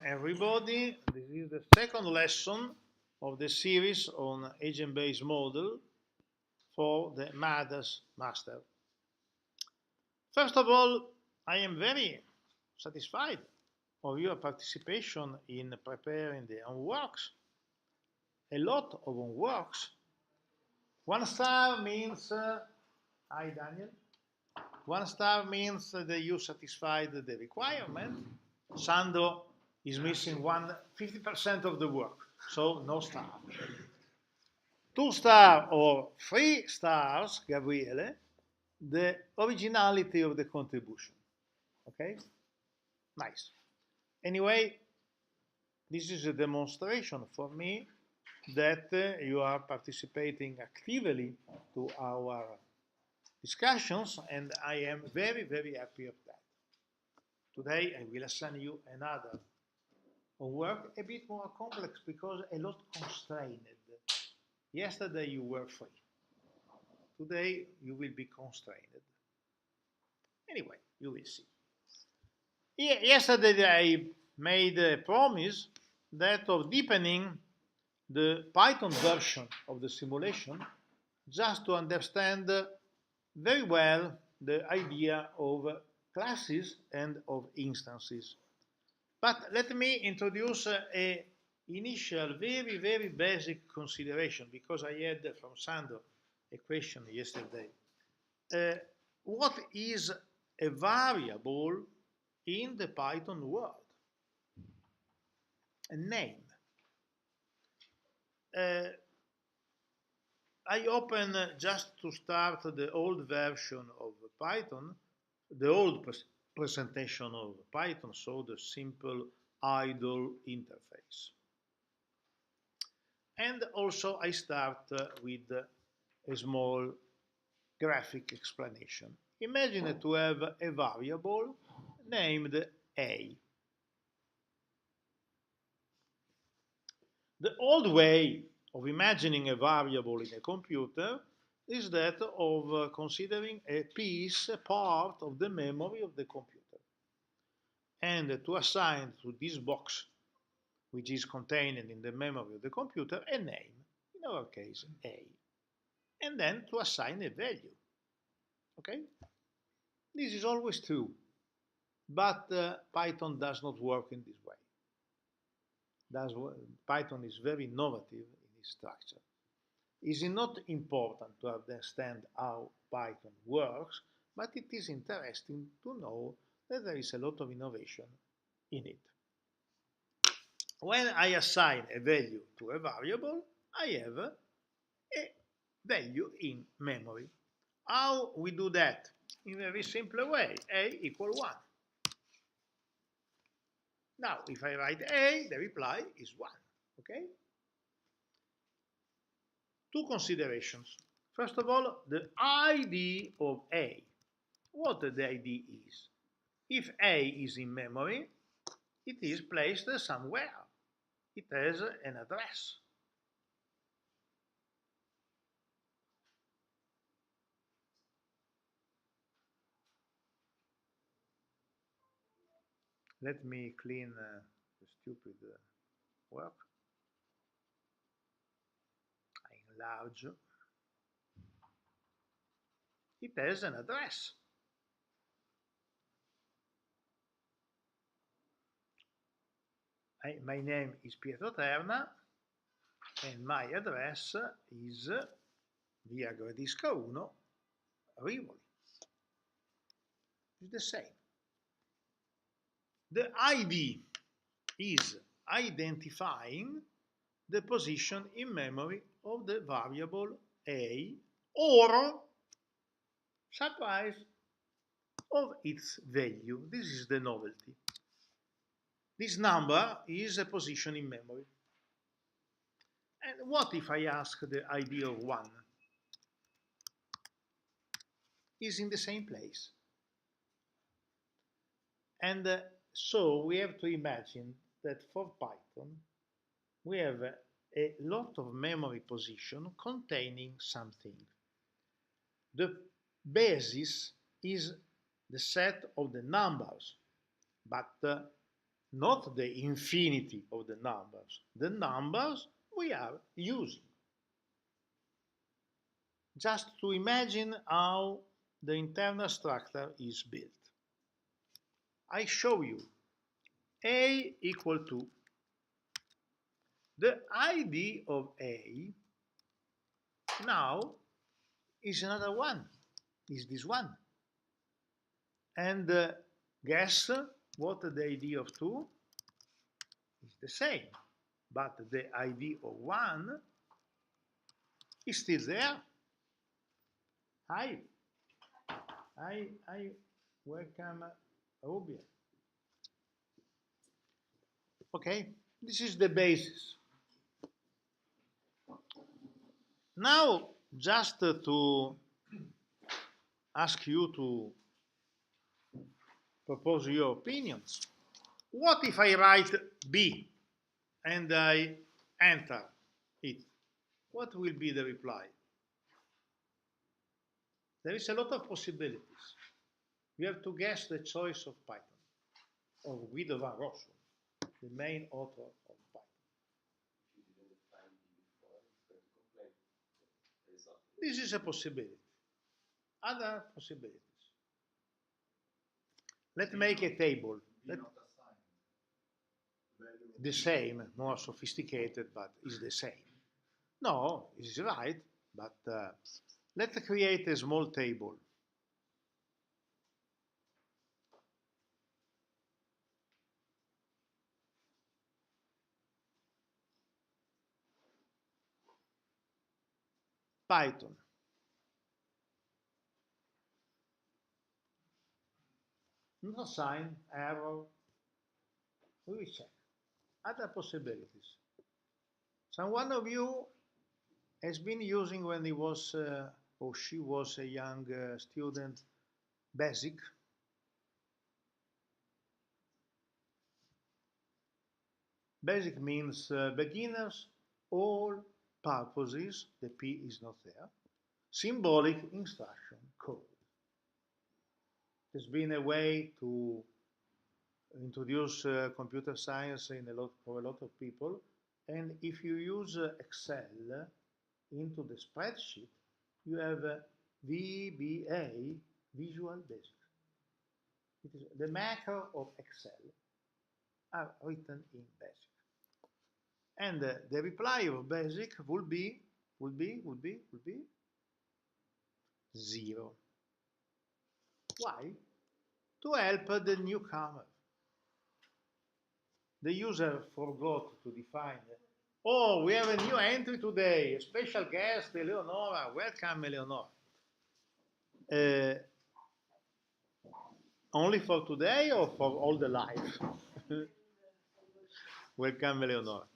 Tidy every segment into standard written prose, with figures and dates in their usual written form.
Everybody, this is the second lesson of the series on agent-based model for the MADAS master. First of all, I am very satisfied of your participation in preparing the homeworks. A lot of homeworks. 1 star means, hi Daniel, 1 star means that you satisfied the requirement. Sando is missing 50% of the work, so no star. 2 star or 3 stars, Gabriele, the originality of the contribution. Okay? Nice. Anyway, this is a demonstration for me that you are participating actively to our discussions, and I am very, very happy of that. Today I will assign you another homework a bit more complex because a lot constrained. Yesterday you were free. Today you will be constrained. Anyway, you will see. Yesterday I made a promise that of deepening the Python version of the simulation just to understand very well the idea of classes and of instances. But let me introduce a initial very, very basic consideration because I had from Sandro a question yesterday. What is a variable in the Python world? A name. I open just to start the old version of Python, the old presentation of Python, so the simple idle interface. And also I start with a small graphic explanation. Imagine to have a variable named A. The old way of imagining a variable in a computer is that of considering a piece, a part of the memory of the computer, and to assign to this box, which is contained in the memory of the computer, a name, in our case A, and then to assign a value. Okay? This is always true, but Python does not work in this way. Python is very innovative in its structure. It is not important to understand how Python works, but it is interesting to know that there is a lot of innovation in it. When I assign a value to a variable, I have a value in memory. How we do that? In a very simple way, a equal 1. Now, if I write a, the reply is 1. Okay? Two considerations. First of all, the ID of A. What the ID is. If A is in memory, it is placed somewhere. It has an address. Let me clean the stupid work. I enlarge. It has an address. My name is Pietro Terna, and my address is via Gradisca 1, Rivoli. It's the same. The ID is identifying the position in memory of the variable A, or, surprise, of its value. This is the novelty. This number is a position in memory. And what if I ask the ID of 1? Is in the same place. And so we have to imagine that for Python, we have a lot of memory position containing something. The basis is the set of the numbers, but not the infinity of the numbers we are using. Just to imagine how the internal structure is built. I show you A equal to the ID of A now is another one, is this one. And guess what the ID of 2 is the same, but the ID of 1 is still there. Hi, welcome Rubia. Okay, this is the basis. Now, just to ask you to propose your opinions. What if I write B and I enter it? What will be the reply? There is a lot of possibilities. You have to guess the choice of Python, of Guido van Rossum, the main author of Python. This is a possibility. Other possibilities. Let's make a table. The same, more sophisticated, but is the same. No, it's right, but let's create a small table. Python. No sign, error. We will check. Other possibilities. Some one of you has been using when he was or she was a young student BASIC. BASIC means beginners all purposes, the P is not there, symbolic instruction code. There's been a way to introduce computer science for a lot of people, and if you use Excel into the spreadsheet, you have VBA, Visual Basic. It is the macro of Excel are written in BASIC. And the reply of BASIC would be 0. Why? To help the newcomer. The user forgot to define, oh, we have a new entry today, a special guest, Eleonora. Welcome, Eleonora. Only for today or for all the life? Welcome, Eleonora.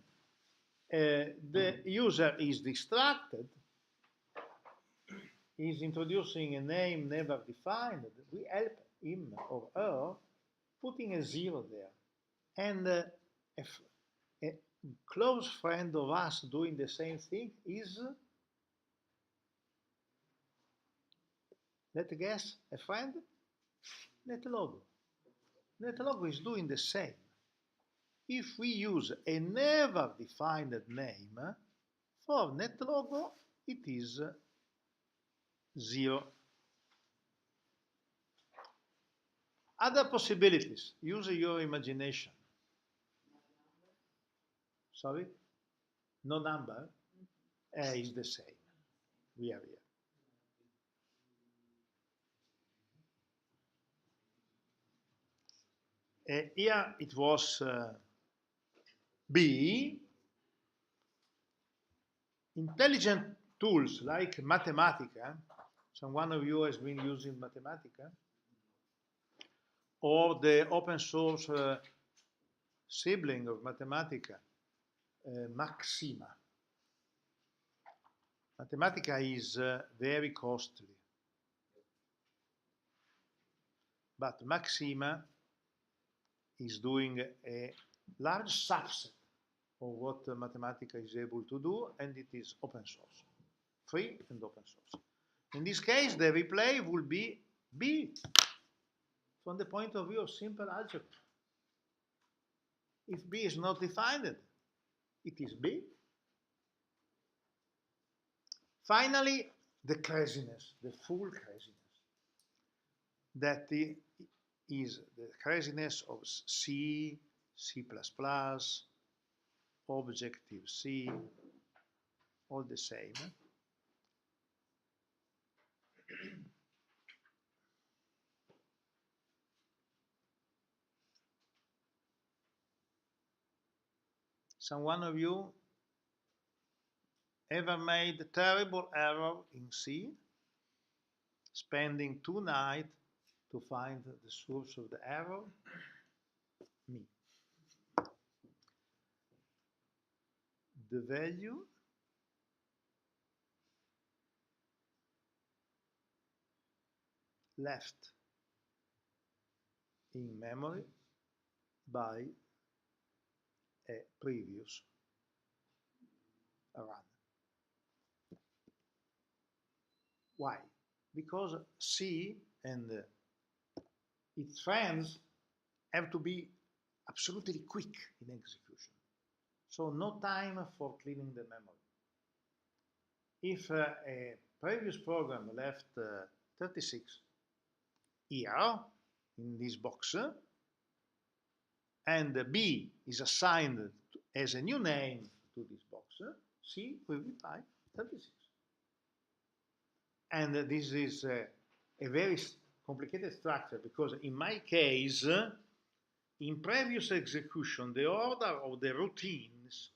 The user is distracted, is introducing a name never defined. We help him or her putting a 0 there. And a close friend of us doing the same thing is, let's guess, a friend? NetLogo. NetLogo is doing the same. If we use a never defined name, for NetLogo it is 0. Other possibilities, use your imagination. Sorry? No number? Is the same. We are here. Here it was B. Intelligent tools like Mathematica, some one of you has been using Mathematica, or the open source sibling of Mathematica, Maxima. Mathematica is very costly, but Maxima is doing a large subset of what Mathematica is able to do, and it is open source, free and open source. In this case, the replay will be B, from the point of view of simple algebra. If B is not defined, it is B. Finally, the craziness, the full craziness. That is the craziness of C, C++, Objective-C, all the same. Some one of you ever made a terrible error in C, spending 2 nights to find the source of the error? Me. The value left in memory by a previous run. Why? Because C and its friends have to be absolutely quick in execution. So no time for cleaning the memory. If a previous program left 36 here in this box, and B is assigned as a new name to this box, C will reply 36. And this is a very complicated structure because in my case, in previous execution, the order of the routines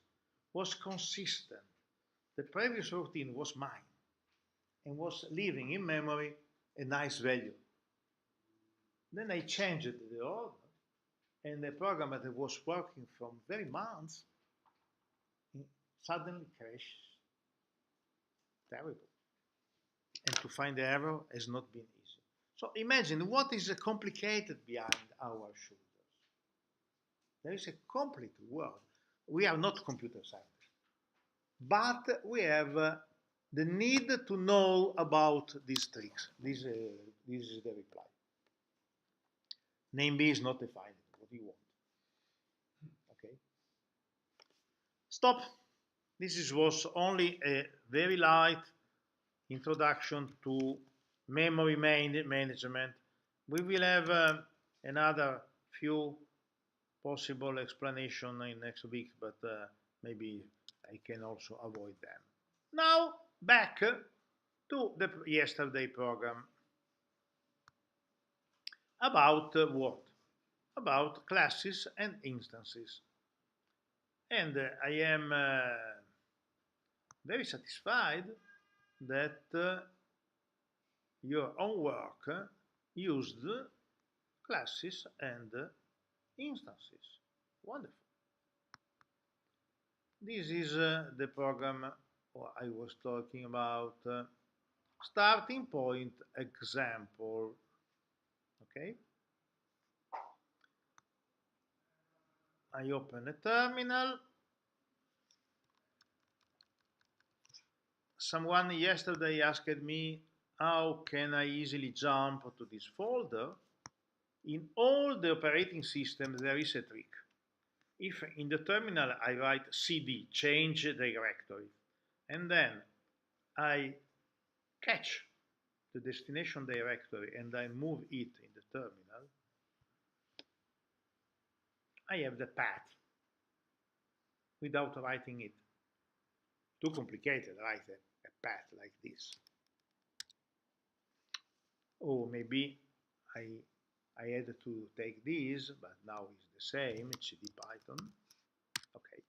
was consistent. The previous routine was mine and was leaving in memory a nice value. Then I changed the order, and the program that was working from very months suddenly crashed. Terrible. And to find the error has not been easy. So imagine what is complicated behind our shoulders. There is a complete world. We are not computer scientists, but we have the need to know about these tricks. This is the reply. Name B is not defined. What do you want? Okay. Stop. This was only a very light introduction to memory management. We will have another few possible explanation in next week, but maybe I can also avoid them. Now back to the yesterday program. About what? About classes and instances. And I am very satisfied that your own work used classes and instances. Wonderful. This is the program I was talking about. Starting point example. Okay. I open a terminal. Someone yesterday asked me how can I easily jump to this folder. In all the operating systems there is a trick. If in the terminal I write cd, change directory, and then I catch the destination directory and I move it in the terminal, I have the path without writing it. Too complicated, write a path like this. Or maybe I had to take this, but now it's the same, cd python. Okay,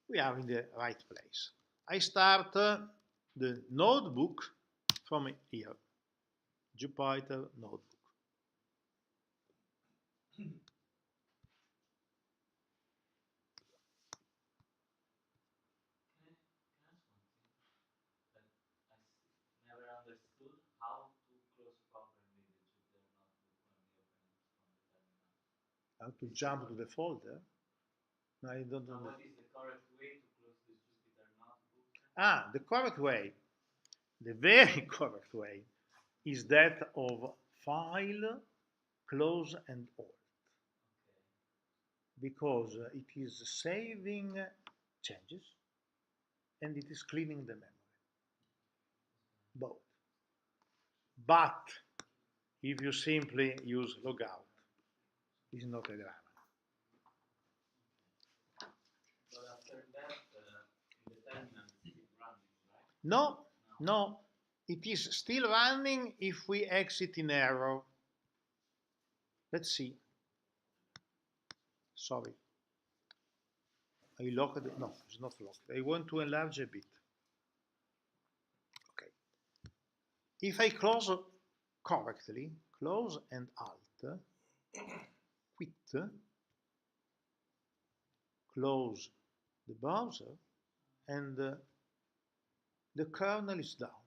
we are in the right place. I start the notebook from here, Jupyter notebook. How to jump to the folder? No, I don't know. What is the correct way to close this Jupyter notebook? The correct way, the very correct way, is that of File, Close and Alt. Okay. because it is saving changes and it is cleaning the memory. Both. But if you simply use logout, it's not a grammar. But after that, in the terminal it's still running, right? No, no, it is still running if we exit in error. Let's see. Sorry. I locked it. No, it's not locked. I want to enlarge a bit. Okay. If I close correctly, close and alt, quit, close the browser, and the kernel is down.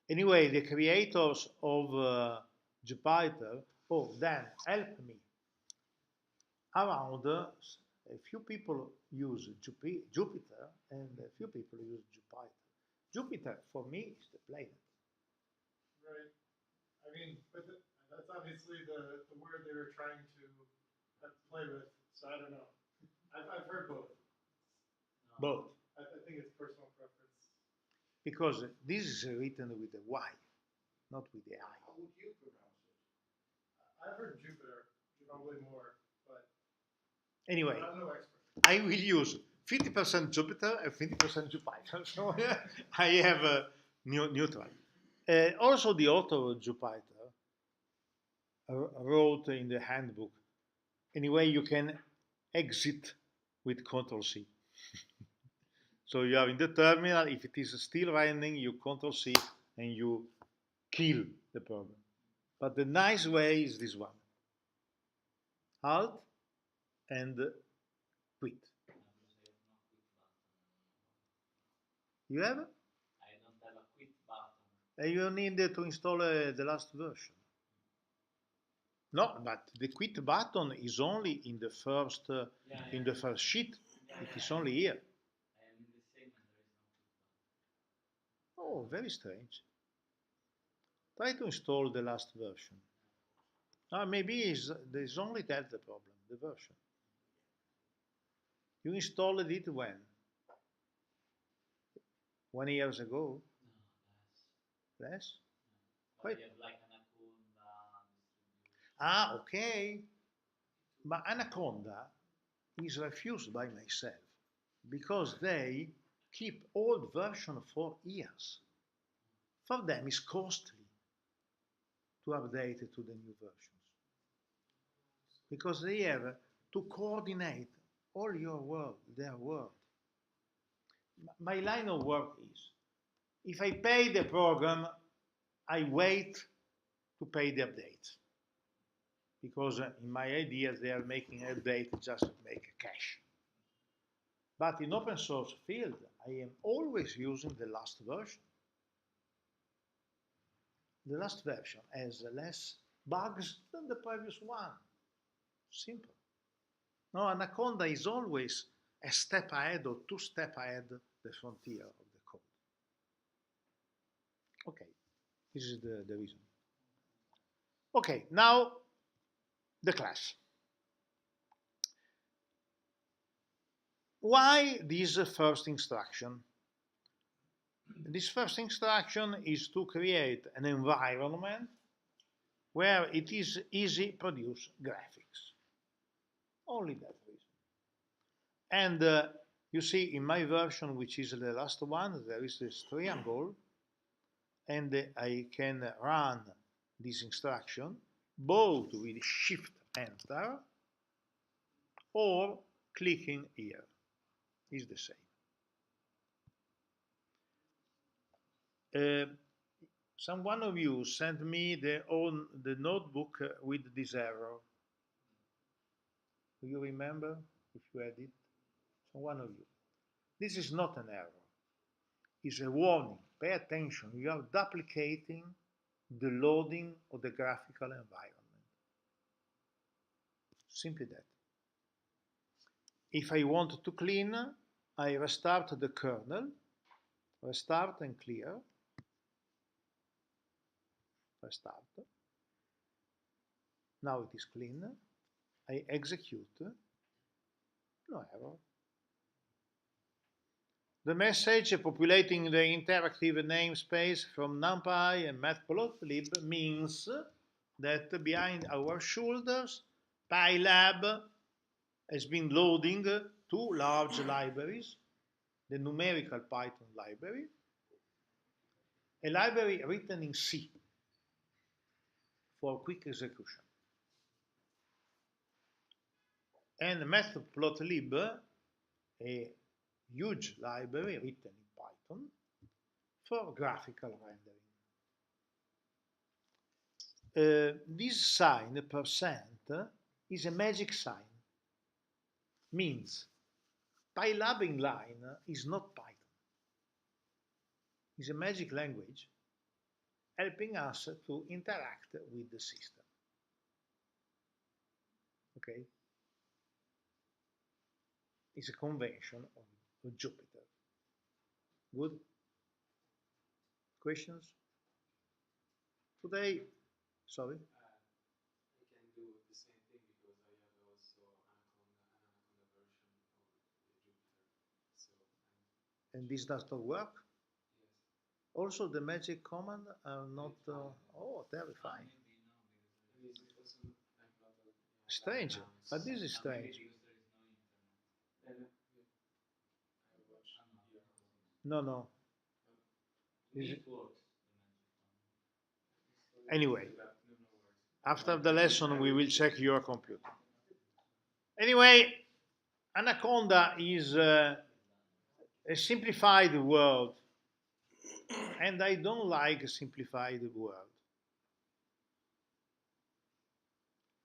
Anyway, the creators of Jupyter, oh, then help me. Around a few people use Jupyter and a few people use Jupyter. Jupyter, for me, is the planet. Right. I mean, but that's obviously the word they were trying to play with. So I don't know. I've heard both. Both. I think it's personal preference. Because this is written with a Y, not with the I. How would you pronounce it? I've heard Jupiter, probably more, but anyway, I'm no expert. I will use 50% Jupyter and 50% Jupyter. So I have a neutral. Also, the author of Jupyter wrote in the handbook, anyway, you can exit with Control C. So you are in the terminal, if it is still running, you Control C and you kill the program. But the nice way is this one. Alt and quit. You have? I don't have a quit button. You need to install the last version. No, but the quit button is only in the first in the first sheet. It is only here. I am in the same and there is no quit button. Oh, very strange. Try to install the last version. Maybe there's only that the problem, the version. You installed it when? 1 year ago? No, less. Less? But we have like Anaconda distribution. Okay. But Anaconda is refused by myself because they keep old version for years. For them, it's costly to update it to the new versions because they have to coordinate all your work, their work. My line of work is, if I pay the program, I wait to pay the updates because in my ideas they are making an update just to make cash. But in open source field, I am always using the last version. The last version has less bugs than the previous one. Simple. No, Anaconda is always a step ahead or 2 steps ahead the frontier of the code. Okay, this is the reason. Okay, now the class. Why this first instruction? This first instruction is to create an environment where it is easy to produce graphics. Only that reason. And you see in my version, which is the last one, there is this triangle, and I can run this instruction both with Shift Enter or clicking here. Is the same. Some one of you sent me the notebook with this error. Do you remember if you had it? Some one of you. This is not an error. It's a warning. Pay attention. You are duplicating the loading of the graphical environment. Simply that. If I want to clean, I restart the kernel, restart and clear, restart. Now it is clean. I execute, no error. The message populating the interactive namespace from NumPy and matplotlib means that behind our shoulders, PyLab has been loading two large libraries, the numerical Python library, a library written in C for quick execution, and matplotlib, a huge library written in Python for graphical rendering. This sign, %, is a magic sign. Means PyLab inline is not Python. It's a magic language helping us to interact with the system. Okay? It's a convention of Jupyter. Good? Questions? Today, sorry? I can do the same thing because I have also an Anaconda version of the Jupyter. So And this does not work? yes. Also, the magic command are not, oh, terrifying. Maybe no, because it's also I'm not a, Strange, but this is strange. Then I watch here. No, no. Is it- works. Anyway, No, no worries. after the lesson, we will check your computer. Anyway, Anaconda is a simplified world, and I don't like a simplified world.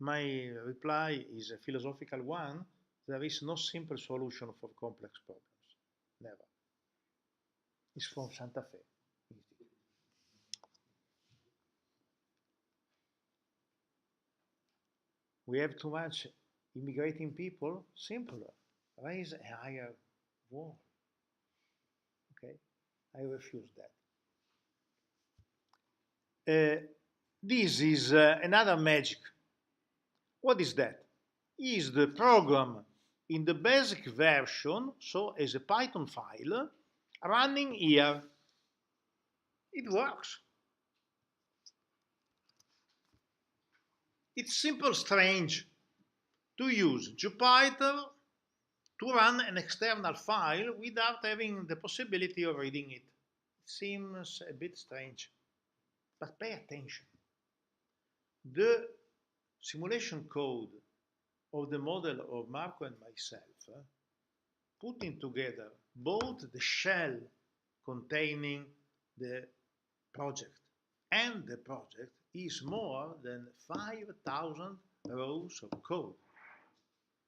My reply is a philosophical one. There is no simple solution for complex problems. Never. It's from Santa Fe Institute. We have too much immigrating people. Simpler. Raise a higher wall. Okay? I refuse that. This is another magic. What is that? Is the program in the basic version, so as a Python file, running here. It works. It's simple strange to use Jupyter to run an external file without having the possibility of reading it. It seems a bit strange, but pay attention. The simulation code of the model of Marco and myself, putting together both the shell containing the project and the project is more than 5,000 rows of code.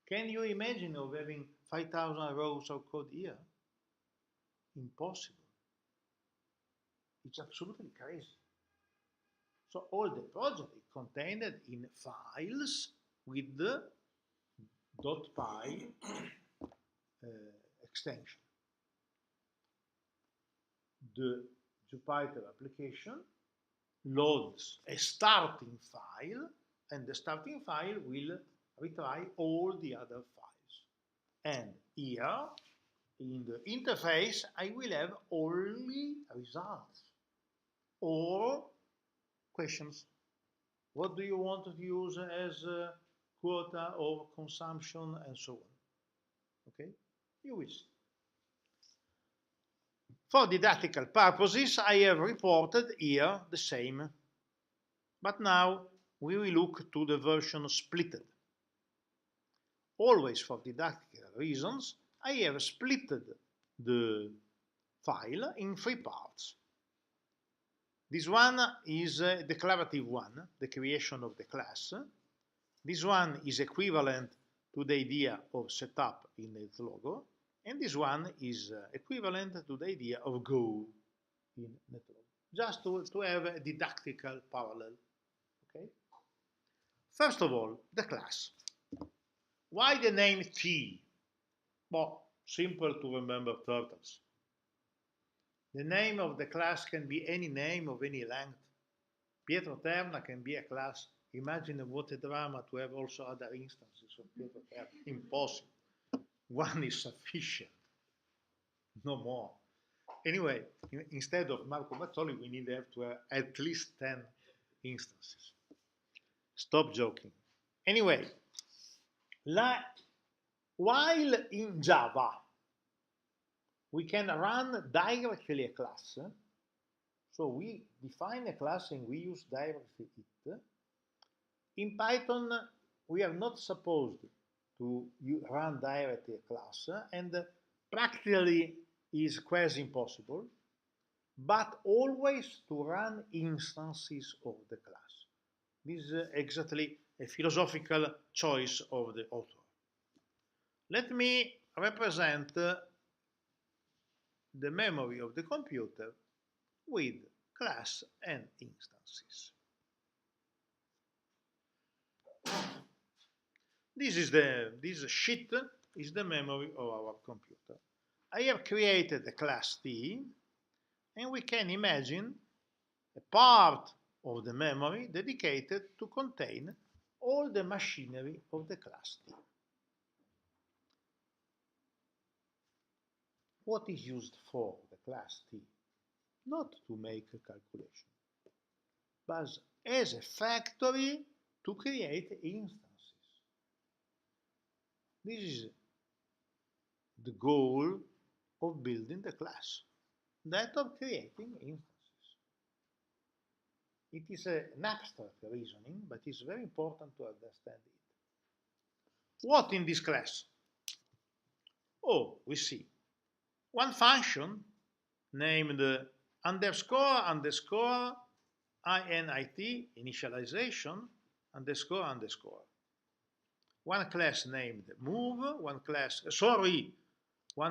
Can you imagine of having 5,000 rows of code here? Impossible. It's absolutely crazy. So all the project is contained in files with the .py extension. The Jupyter application loads a starting file, and the starting file will retry all the other files. And here, in the interface, I will have only results or questions. What do you want to use as a quota of consumption and so on? Okay, you will see. For didactical purposes, I have reported here the same. But now we will look to the version splitted. Always for didactical reasons, I have splitted the file in three parts. This one is a declarative one, the creation of the class. This one is equivalent to the idea of setup in its logo. And this one is equivalent to the idea of go in NetLog. Just to have a didactical parallel. Okay? First of all, the class. Why the name T? Well, simple to remember turtles. The name of the class can be any name of any length. Pietro Terna can be a class Imagine what a drama to have also other instances of PF. Impossible. One is sufficient, no more. Anyway, instead of Marco Mazzoli, we need to have at least 10 instances. Stop joking. Anyway, while in Java, we can run directly a class. So we define a class and we use directly it. In Python, we are not supposed to run directly a class, and practically is quasi impossible, but always to run instances of the class. This is exactly a philosophical choice of the author. Let me represent the memory of the computer with class and instances. This sheet is the memory of our computer. I have created a class T, and we can imagine a part of the memory dedicated to contain all the machinery of the class T. What is used for the class T? Not to make a calculation, but as a factory to create instances. This is the goal of building the class, that of creating instances. It is an abstract reasoning, but it's very important to understand it. What in this class? Oh, we see one function named underscore init, initialization, underscore underscore. One class named move, one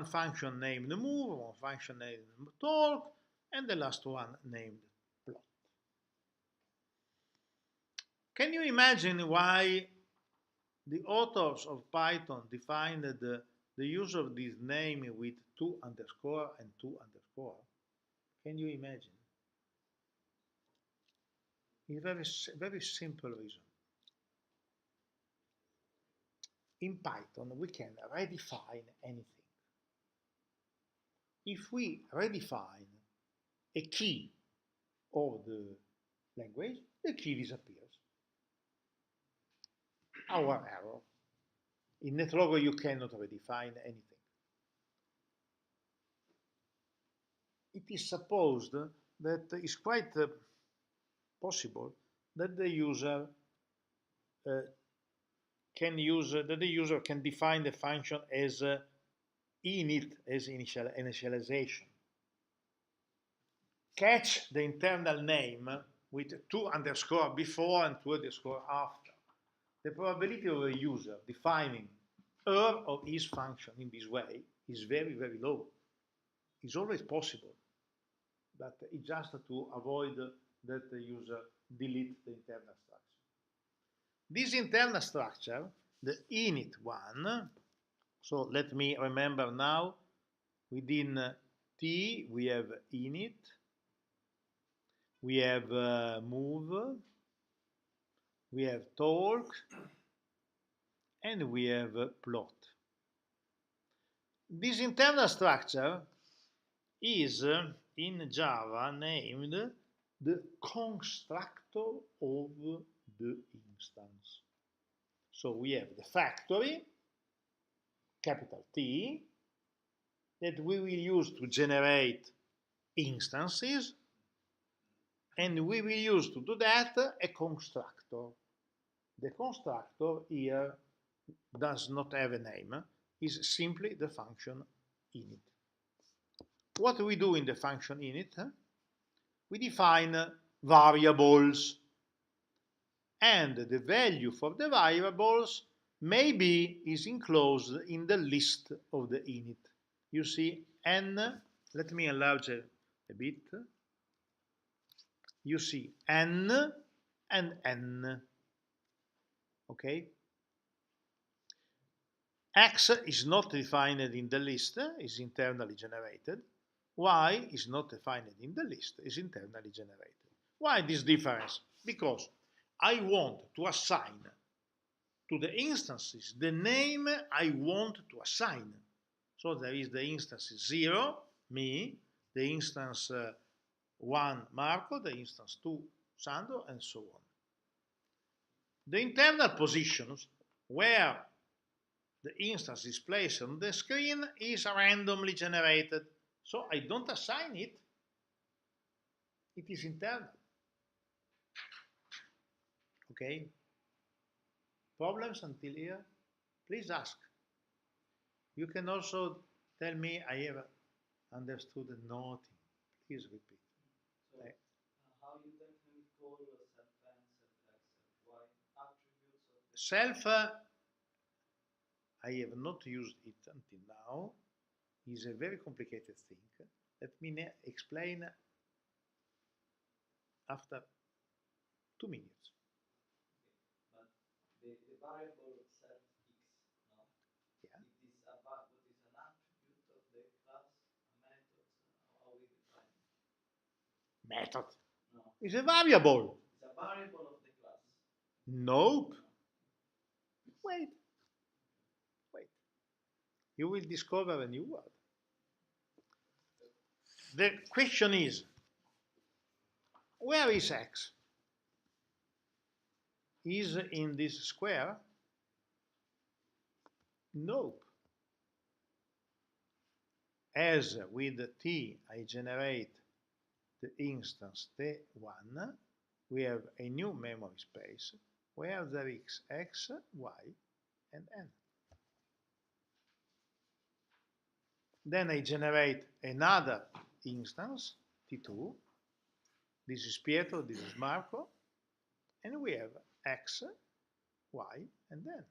function named move, one function named talk, and the last one named plot. Can you imagine why the authors of Python defined the use of this name with 2 underscore and 2 underscore? Can you imagine? It's a very simple reason. In Python, we can redefine anything. If we redefine a key of the language, the key disappears. Our error. In NetLogo, you cannot redefine anything. It is supposed that it's quite possible that the user can define the function as init, as initialization. Catch the internal name with 2 underscore before and 2 underscore after. The probability of a user defining her or his function in this way is very, very low. It's always possible, but it's just to avoid that the user delete the internal structure. This internal structure, the init one, so let me remember now, within T we have init, we have move, we have talk, and we have plot. This internal structure is in Java named the constructor of the instance. So we have the factory, capital T, that we will use to generate instances, and we will use to do that a constructor. The constructor here does not have a name, is simply the function init. What do we do in the function init? We define variables, and the value for the variables maybe is enclosed in the list of the init. You see n, let me enlarge a bit. You see n and n, okay? X is not defined in the list, is internally generated. Y is not defined in the list, is internally generated. Why this difference? Because I want to assign to the instances the name I want to assign. So there is the instance 0, me, the instance 1, Marco, the instance 2, Sandro, and so on. The internal positions where the instance is placed on the screen is randomly generated. So I don't assign it. It is internal. Okay? Problems until here? Please ask. You can also tell me I have understood nothing. Please repeat. So, how you then can we call self n, self x, self y attributes of the Self, I have not used it until now. Is a very complicated thing. Let me explain after 2 minutes. but the variable self x, no? Yeah. It is a what is an attribute of the class, a method, how we define it? Method. No. Is a variable. It's a variable of the class. Nope. Wait. You will discover a new word. The question is, where is x? Is in this square? Nope. As with t, I generate the instance t1, we have a new memory space where there is x, y, and n. Then I generate another instance, t2. This is Pietro, this is Marco, and we have x, y, and n.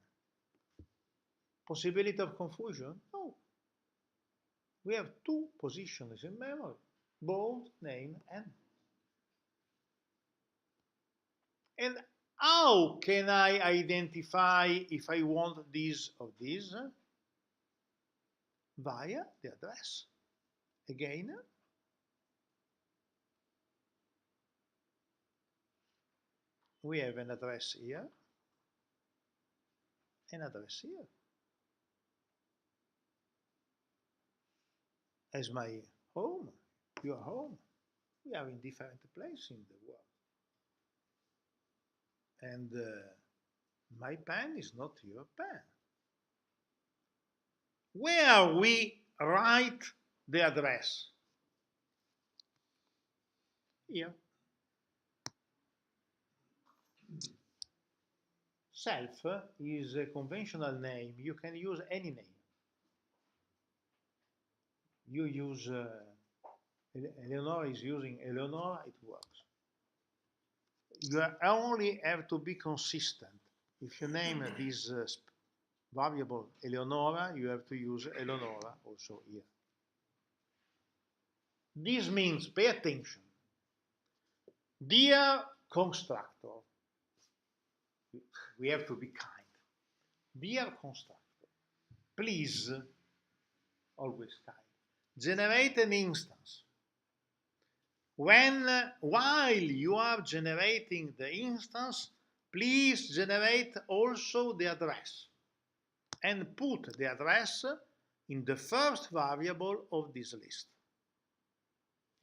Possibility of confusion? No. We have two positions in memory, both name n. And how can I identify if I want this or this? Via the address. Again, we have an address here, an address here. As my home, your home. We are in different places in the world. And my pen is not your pen. Where we write the address? Here. Self is a conventional name. You can use any name. You use, Eleonora is using Eleonora, it works. You only have to be consistent. If you name this variable Eleonora, you have to use Eleonora also here. This means, pay attention, dear constructor, we have to be kind. Dear constructor, please, always kind, generate an instance. While you are generating the instance, please generate also the address and put the address in the first variable of this list.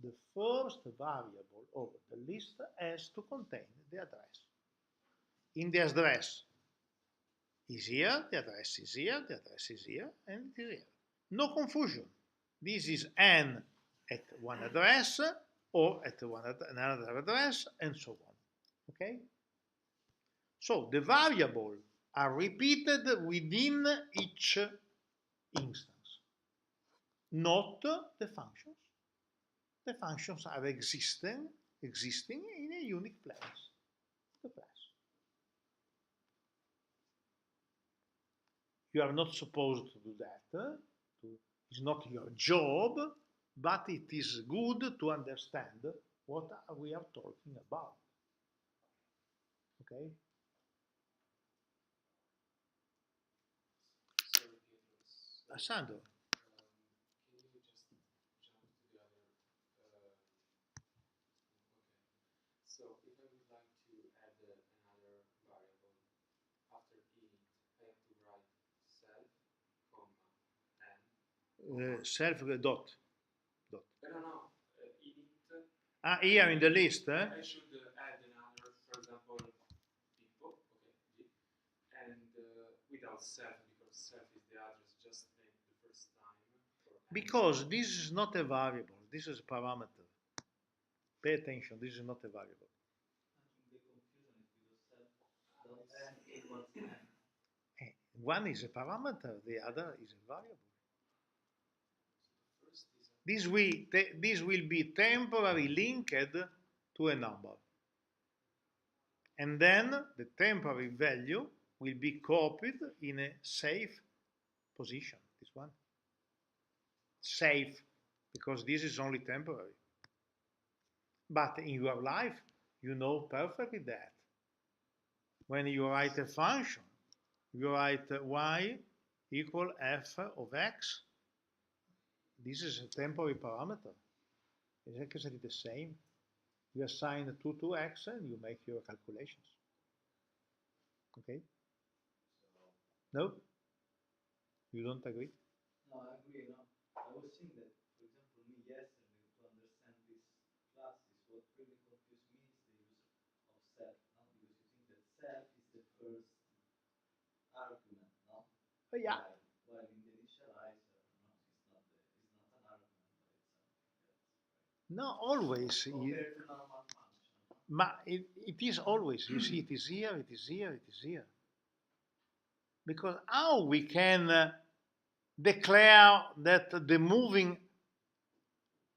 The first variable of the list has to contain the address. In the address is here, the address is here, the address is here, and it is here. No confusion. This is n at one address or at another address, and so on. Okay? So the variables are repeated within each instance, not the functions. The functions are existing in a unique place, the place. You are not supposed to do that. It's not your job, but it is good to understand what we are talking about. Okay? Sorry, Pietro. Sandro. Can you just jump to the other? Okay. So if I would like to add another self dot. No. Init. Ah, here in the list, I should add another, for example, people, okay, and without self, because self is the address just made the first time. Because this is not a variable, this is a parameter. Pay attention, this is not a variable. I think the confusion is because self.n equals n. One is a parameter, the other is a variable. This will be temporarily linked to a number. And then the temporary value will be copied in a safe position, this one. Safe, because this is only temporary. But in your life, you know perfectly that. When you write a function, you write y equal f of x. This is a temporary parameter. It's exactly the same. You assign 2 to x and you make your calculations. Okay? No? You don't agree? No, I agree. No, I was saying that, for example, me yesterday to understand this classes, what really confused me is the use of self, no? Because you think that self is the first argument, no? Yeah. While in the initializer, no, it's not an argument, but it's something else, right? No, always. Compared to normal function. It is always. You see, it is here, it is here, it is here. Because how we can declare that the moving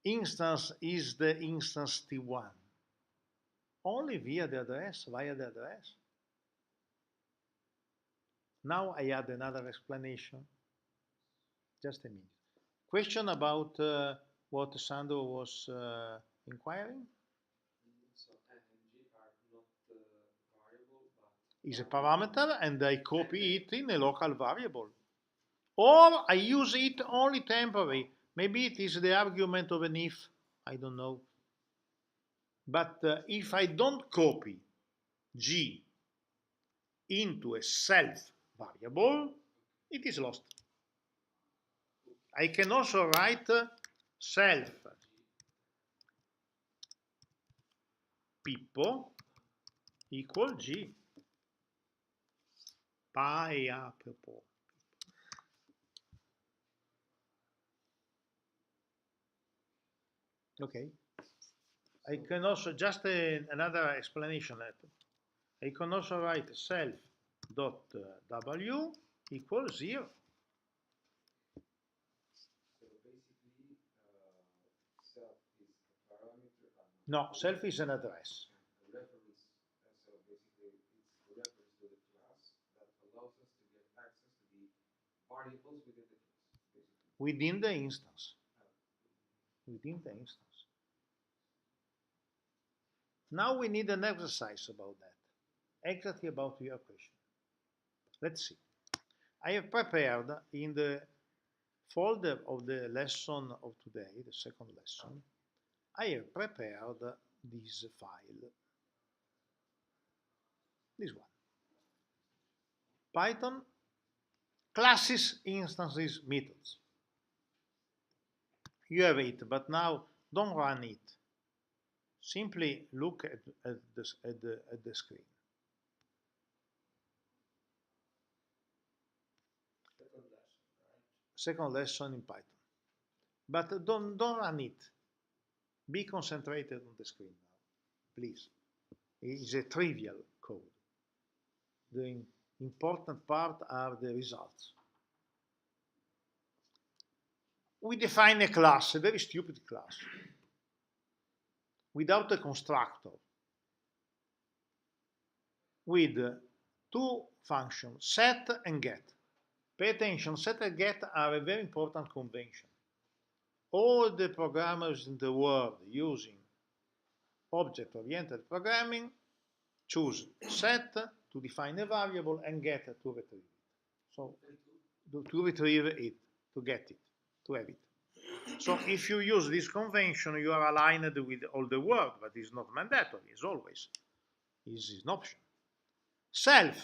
instance is the instance T1? Only via the address. Now I add another explanation. Just a minute. Question about what Sandro was inquiring? So n and g are not variable, but Is a parameter and I copy it in a local variable. Or I use it only temporary. Maybe it is the argument of an if. I don't know. But if I don't copy g into a self variable, it is lost. I can also write self Pippo equal g. Pi up. Okay. I can also, just another explanation. I can also write self dot w equals 0. so basically, self is a parameter. No, self is an address. A reference. So basically, it's a reference to the class that allows us to get access to the variables within the class, basically. Within the instance. Within the instance. Now we need an exercise about that. Exactly about your question. Let's see. I have prepared in the folder of the lesson of today, the second lesson, I have prepared this file. This one. Python classes, instances, methods. You have it, but now don't run it. Simply look at the screen. Second lesson in Python. But don't run it. Be concentrated on the screen now, please. It is a trivial code. The important part are the results. We define a class, a very stupid class, without a constructor, with two functions, set and get. Pay attention, set and get are a very important convention. All the programmers in the world using object-oriented programming choose set to define a variable and get to retrieve it. So to retrieve it, to get it, to have it. So if you use this convention, you are aligned with all the world, but it's not mandatory, as always. It's an option. Set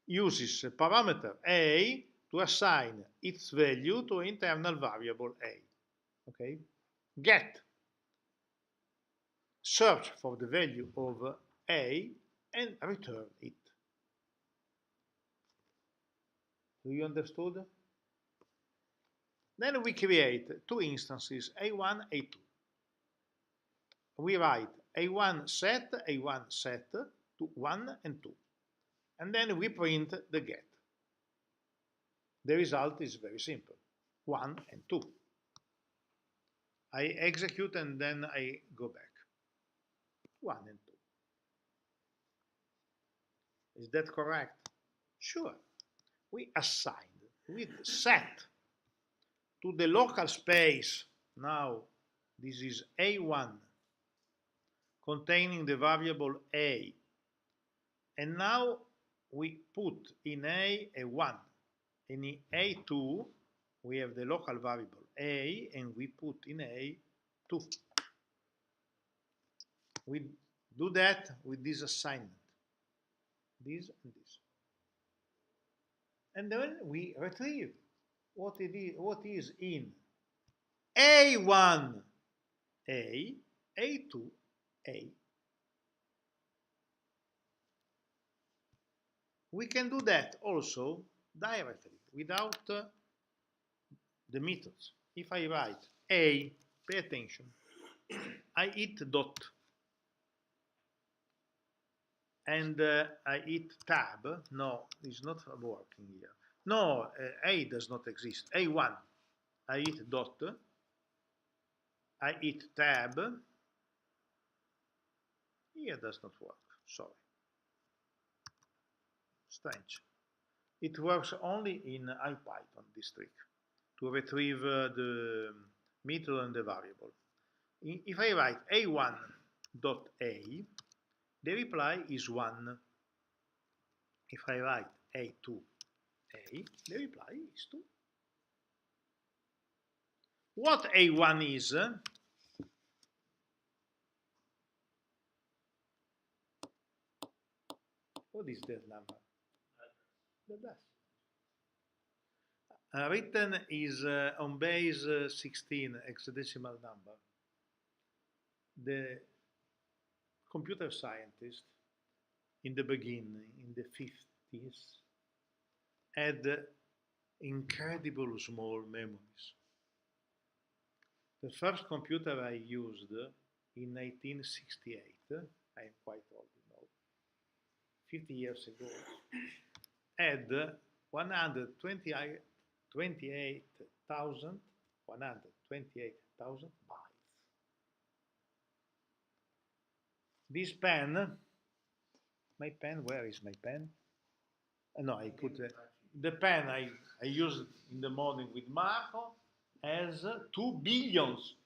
uses a parameter a to assign its value to an internal variable a. Okay? Get, search for the value of a and return it. Do you understood? Then we create two instances, A1, A2. We write A1 set to 1 and 2. And then we print the get. The result is very simple, 1 and 2. I execute and then I go back, 1 and 2. Is that correct? Sure. We assigned with set to the local space. Now this is A1 containing the variable A, and now we put in A 1, and in A2 we have the local variable A, and we put in A 2. We do that with this assignment, this and this, and then we retrieve what is in A1 A, A2 A. We can do that also directly without the methods. If I write A, pay attention, I hit dot and I hit tab. No, it's not working here. No, A does not exist. A1, I hit dot, I hit tab. Here does not work, sorry. Strange. It works only in IPython, this trick, to retrieve the method and the variable. If I write a1.a, the reply is 1. If I write a2a, the reply is 2. What a1 is? What is that number? The best. Written is on base 16 hexadecimal number. The computer scientist in the beginning, in the 50s, had incredible small memories. The first computer I used in 1968, I am quite old, you know, 50 years ago, had 128,000 bytes. This pen, my pen, where is my pen? No, I put the pen I used in the morning with Marco has 2 billions.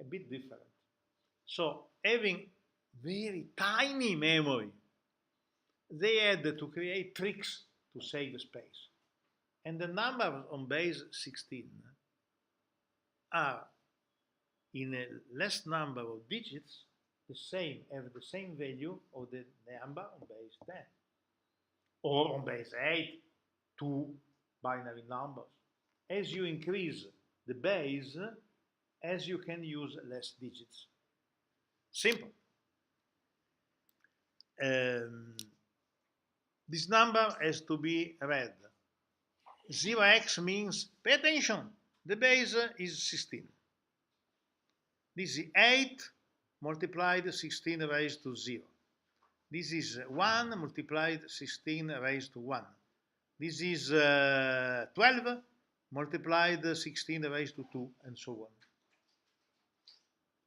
A bit different. So having very tiny memory, they had to create tricks to save space. And the numbers on base 16 are in a less number of digits have the same value of the number on base 10. Or on base 8, 2 binary numbers. As you increase the base, as you can use less digits. Simple. This number has to be read. 0x means, pay attention, the base is 16. This is 8 multiplied 16 raised to 0. This is 1 multiplied 16 raised to 1. This is 12 multiplied 16 raised to 2, and so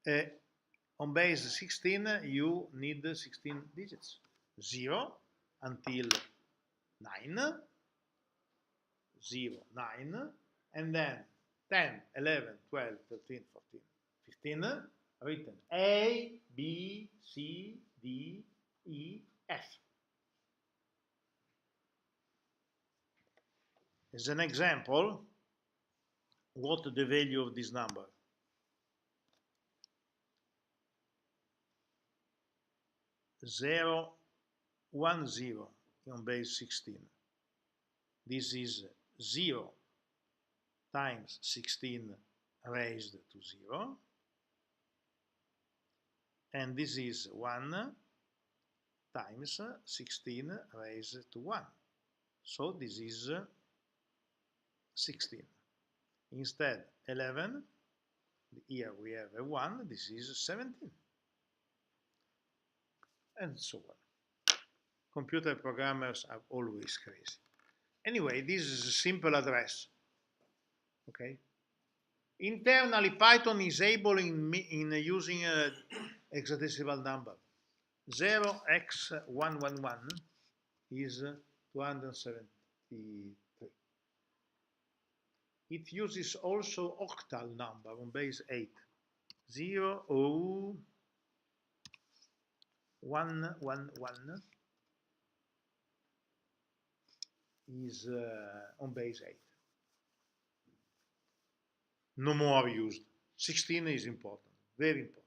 on. On base 16, you need 16 digits. 0 until 9, 0, 9, and then 10, 11, 12, 13, 14, 15, written A, B, C, D, E, F. As an example, what the value of this number? 0, 1, 0 on base 16. This is 0 times 16 raised to 0. And this is 1 times 16 raised to 1. So this is 16. Instead, 11, here we have a 1, this is 17. And so on. Computer programmers are always crazy. Anyway, this is a simple address. Okay. Internally, Python is able in using a hexadecimal number. 0x111 is 273. It uses also octal number on base 8. 00111 is on base 8. No more used. 16 is important, very important.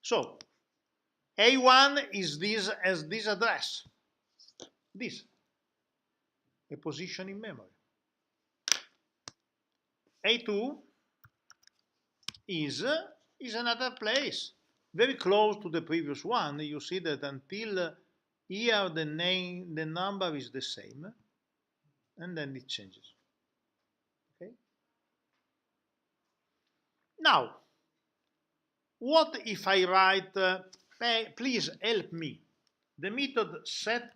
So, A1 is this as this address. This, a position in memory. A2 is another place, very close to the previous one. You see that until here the number is the same, and then it changes. Okay. Now, what if I write, please help me, the method set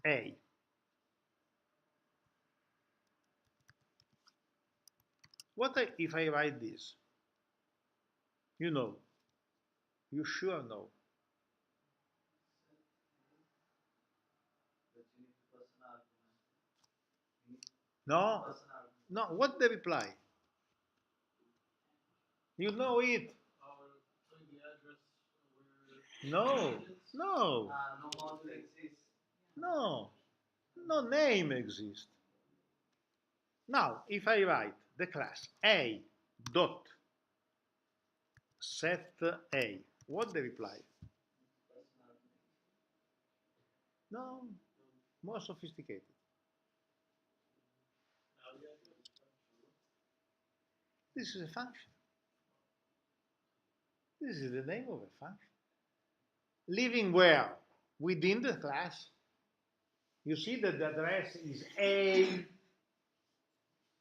A. What if I write this? You know, you sure know. But you need to pass an argument. You need to No, pass an argument. no, what the reply? You know it. Tell you the address where No, it is. no, No model exists. no, no name exists. Now, if I write the class A dot set A, what the reply? Pass an argument. No, more sophisticated. Now the address. This is a function. This is the name of a function. Living where? Within the class. You see that the address is A.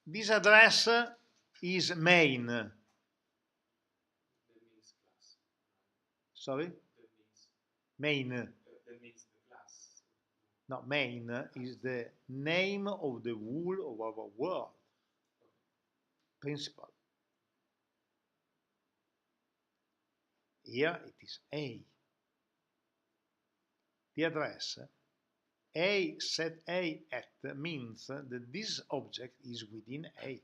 This address is main. That means class. Sorry? That means Main. that means the class. No, main is the name of the whole of our world. Principal. Here it is A. The address A set A at means that this object is within A.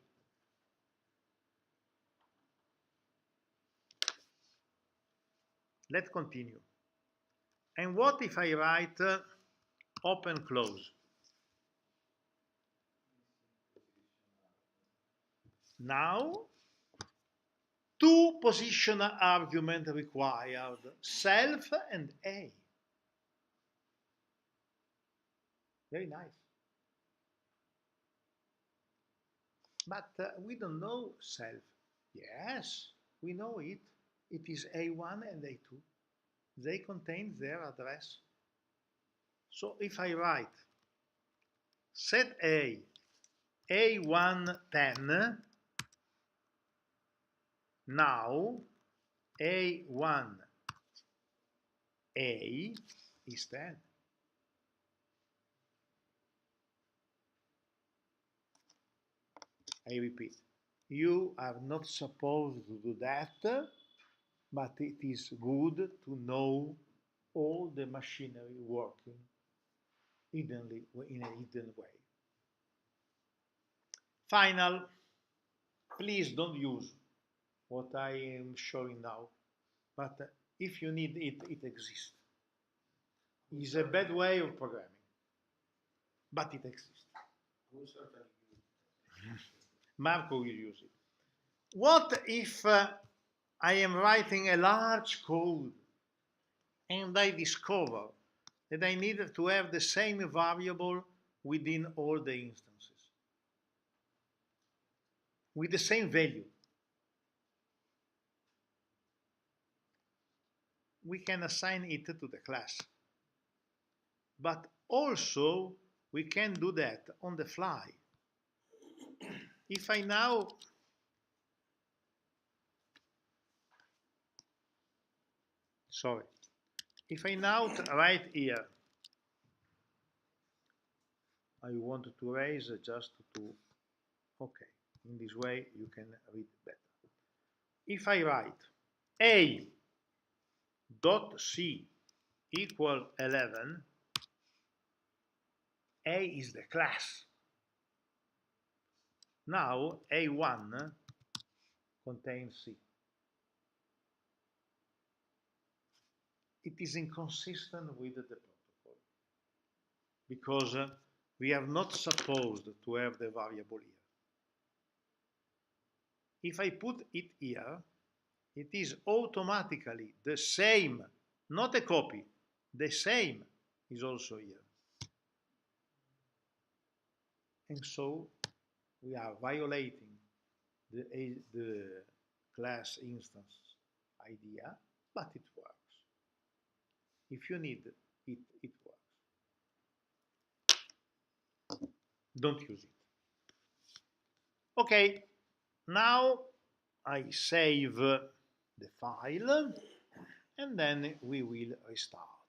Let's continue. And what if I write open close? Now, two position arguments required, self and A. Very nice. But we don't know self. Yes, we know it. It is A1 and A2. They contain their address. So if I write set A, A110, now A1A is 10. I repeat, you are not supposed to do that, but it is good to know all the machinery working hiddenly, in a hidden way. Final, please don't use what I am showing now, but if you need it, it exists. It's a bad way of programming, but it exists. Marco will use it. What if I am writing a large code and I discover that I need to have the same variable within all the instances, with the same value. We can assign it to the class. But also, we can do that on the fly. If I now if I now write here, I want to raise just to, okay, in this way you can read better. If I write a dot c equal 11, a is the class. Now a1 contains c. It is inconsistent with the protocol because we are not supposed to have the variable here. If I put it here, it is automatically the same, not a copy, the same is also here. And so we are violating the class instance idea, but it works. If you need it, it works. Don't use it. Okay, now I save the file and then we will restart.